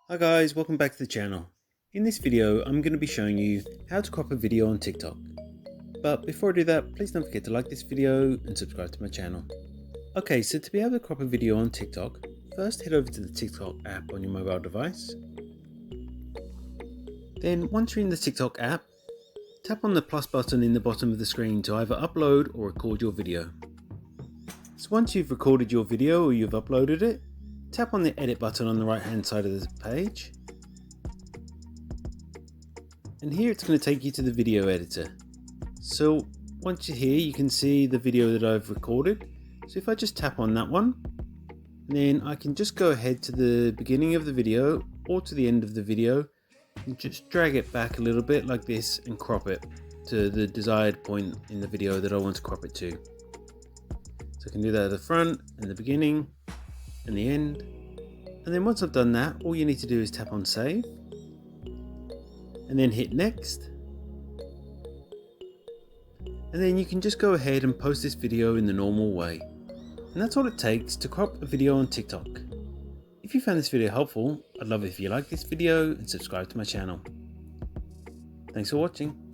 Hi guys, welcome back to the channel. In this video, I'm going to be showing you how to crop a video on TikTok. But before I do that, please don't forget to like this video and subscribe to my channel. Okay, so to be able to crop a video on TikTok, first head over to the TikTok app on your mobile device. Then once you're in the TikTok app, tap on the plus button in the bottom of the screen to either upload or record your video. So once you've recorded your video or you've uploaded it, tap on the edit button on the right hand side of the page. And here it's going to take you to the video editor. So once you're here, you can see the video that I've recorded. So if I just tap on that one, then I can just go ahead to the beginning of the video or to the end of the video and just drag it back a little bit like this and crop it to the desired point in the video that I want to crop it to. So I can do that at the front and the beginning and the end. And then once I've done that, all you need to do is tap on save and then hit next. And then you can just go ahead and post this video in the normal way. And that's all it takes to crop a video on TikTok. If you found this video helpful, I'd love it if you like this video and subscribe to my channel. Thanks for watching.